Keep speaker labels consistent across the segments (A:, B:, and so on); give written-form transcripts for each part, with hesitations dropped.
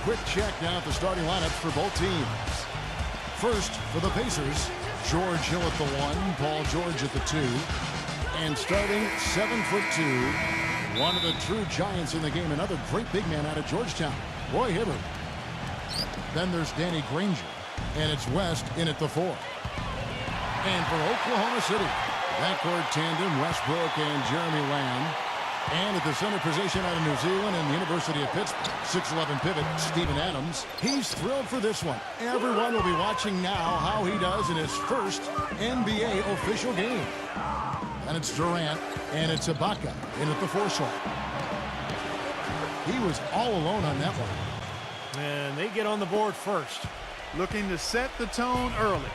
A: quick check now at the starting lineups for both teams. First, for the Pacers, George Hill at the 1, Paul George at the 2. And starting 7'2", one of the true giants in the game, another great big man out of Georgetown, Roy Hibbert. Then there's Danny Granger, and it's West in at the 4. And for Oklahoma City, backcourt tandem Westbrook and Jeremy Lamb. And at the center position out of New Zealand and the University of Pittsburgh, 6'11" pivot Steven Adams. He's thrilled for this one. Everyone will be watching now how he does in his first NBA official game. And it's Durant, and it's Ibaka in at the 4 slot. He was all alone on that one.
B: And they get on the board first.
C: Looking to set the tone early.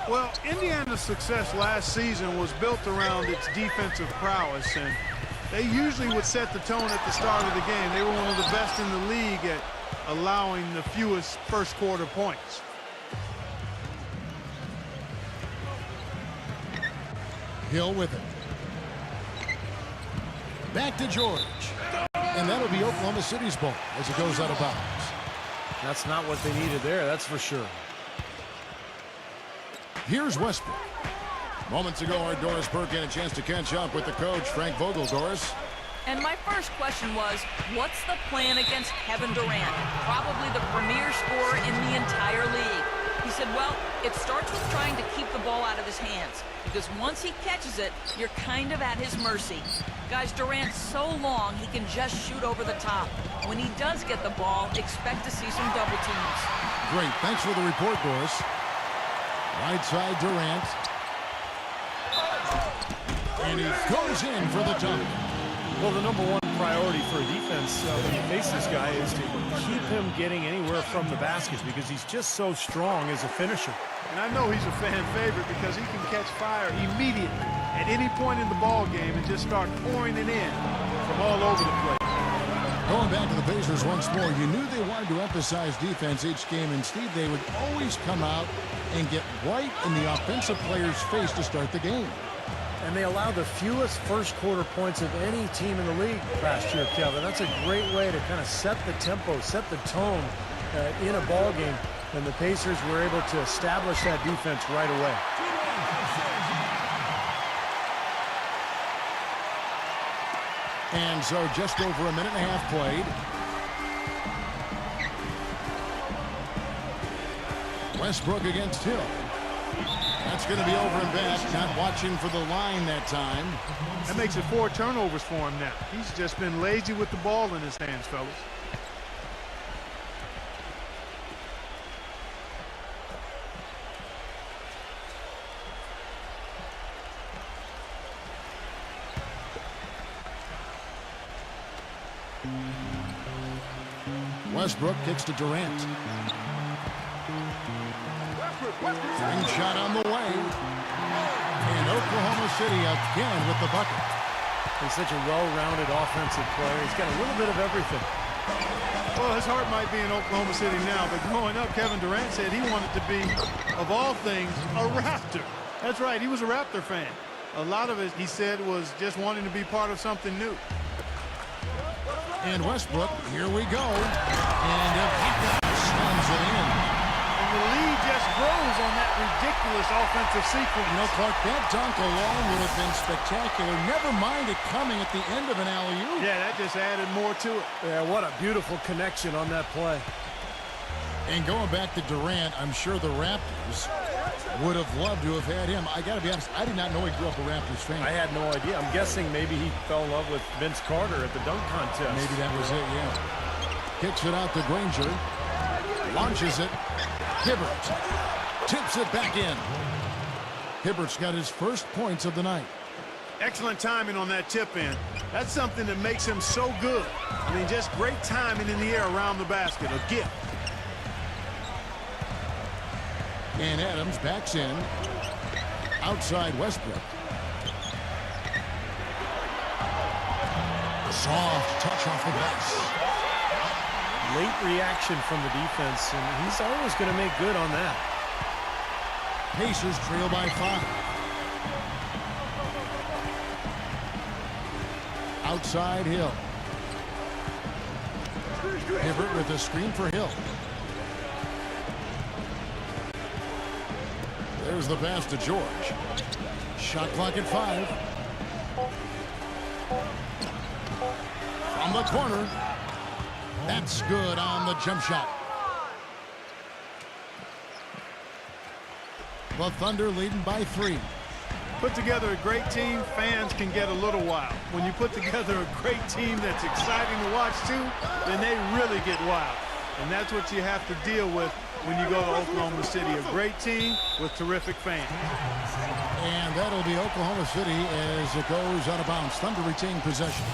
C: Well, Indiana's success last season was built around its defensive prowess, and they usually would set the tone at the start of the game. They were one of the best in the league at allowing the fewest first quarter points.
A: Hill with it. Back to George. And that'll be Oklahoma City's ball as it goes out of bounds.
B: That's not what they needed there, that's for sure.
A: Here's Westbrook. Moments ago, our Doris Burke had a chance to catch up with the coach, Frank Vogel. Doris.
D: And my first question was, what's the plan against Kevin Durant? Probably the premier scorer in the entire league. He said, well, it starts with trying to keep the ball out of his hands, because once he catches it, you're kind of at his mercy. Guys, Durant's so long, he can just shoot over the top. When he does get the ball, expect to see some double teams.
A: Great. Thanks for the report, Doris. Right side, Durant. And he goes in for the dunk.
B: Well, the number one priority for a defense when you face this guy is to keep him getting anywhere from the basket, because he's just so strong as a finisher.
C: And I know he's a fan favorite because he can catch fire immediately at any point in the ball game and just start pouring it in from all over the place.
A: Going back to the Pacers once more, you knew they wanted to emphasize defense each game, and Steve, they would always come out and get right in the offensive player's face to start the game.
B: And they allowed the fewest first quarter points of any team in the league last year, Kevin. That's a great way to kind of set the tempo, set the tone in a ball game. And the Pacers were able to establish that defense right away.
A: And so just over a minute and a half played. Westbrook against Hill. That's going to be over and back. Not watching for the line that time.
C: That makes it 4 turnovers for him now. He's just been lazy with the ball in his hands, fellas.
A: Westbrook kicks to Durant. Swing shot on the way. And Oklahoma City again with the bucket.
B: He's such a well-rounded offensive player. He's got a little bit of everything.
C: Well, his heart might be in Oklahoma City now, but growing up, Kevin Durant said he wanted to be, of all things, a Raptor. That's right, he was a Raptor fan. A lot of it, he said, was just wanting to be part of something new.
A: And Westbrook, here we go. And Ibaka slams it in.
C: And the lead just grows on that ridiculous offensive sequence.
A: You know, Clark, that dunk alone would have been spectacular. Never mind it coming at the end of an alley-oop.
C: Yeah, that just added more to it.
B: Yeah, what a beautiful connection on that play.
A: And going back to Durant, I'm sure the Raptors would have loved to have had him. I got to be honest, I did not know he grew up a Raptors fan.
B: I had no idea. I'm guessing maybe he fell in love with Vince Carter at the dunk contest.
A: Maybe that was it, yeah. Kicks it out to Granger. Launches it. Hibbert tips it back in. Hibbert's got his first points of the night.
C: Excellent timing on that tip in. That's something that makes him so good. I mean, just great timing in the air around the basket. A gift.
A: And Adams backs in. Outside Westbrook. Soft touch off the glass.
B: Late reaction from the defense, and he's always going to make good on that.
A: Pacers trail by 5. Outside Hill. Hibbert with a screen for Hill. There's the pass to George. Shot clock at 5. From the corner. That's good on the jump shot. The Thunder leading by 3.
C: Put together a great team, fans can get a little wild. When you put together a great team that's exciting to watch too, then they really get wild. And that's what you have to deal with when you go to Oklahoma City. A great team with terrific fans.
A: And that'll be Oklahoma City as it goes out of bounds. Thunder retain possession.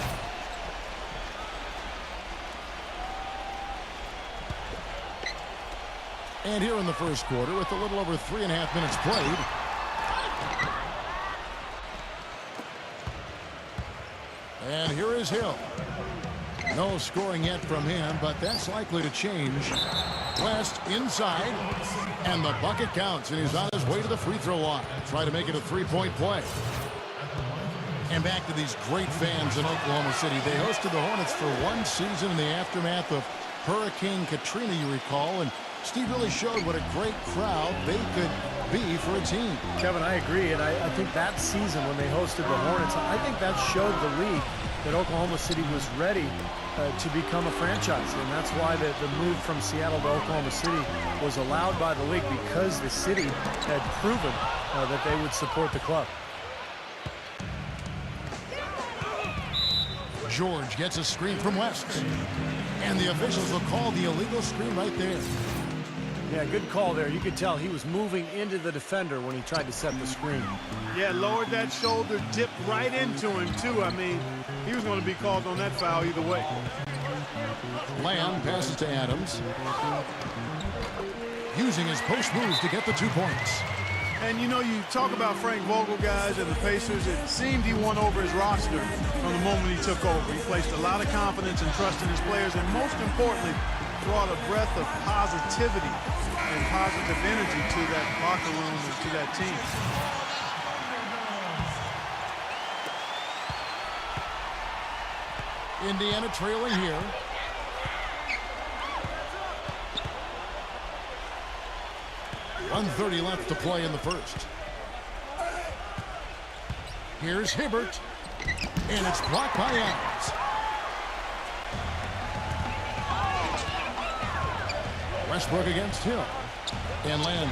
A: And here in the first quarter, with a little over 3.5 minutes played, and here is Hill. No scoring yet from him, but that's likely to change. West inside, and the bucket counts, and he's on his way to the free throw line. Try to make it a 3-point play. And back to these great fans in Oklahoma City. They hosted the Hornets for one season in the aftermath of Hurricane Katrina, you recall, and Steve really showed what a great crowd they could be for a team.
B: Kevin, I agree, and I think that season when they hosted the Hornets, I think that showed the league that Oklahoma City was ready to become a franchise, and that's why the move from Seattle to Oklahoma City was allowed by the league, because the city had proven that they would support the club.
A: George gets a screen from West, and the officials will call the illegal screen right there.
B: Yeah, good call there. You could tell he was moving into the defender when he tried to set the screen.
C: Yeah, lowered that shoulder, dipped right into him, too. I mean, he was going to be called on that foul either way.
A: Lamb passes to Adams, using his post moves to get the 2 points.
C: And, you know, you talk about Frank Vogel, guys, and the Pacers. It seemed he won over his roster from the moment he took over. He placed a lot of confidence and trust in his players, and most importantly, brought a breath of positivity and positive energy to that locker room and to that team.
A: Indiana trailing here. .130 left to play in the first. Here's Hibbert, and it's blocked by Adams. Westbrook against Hill. And Lamb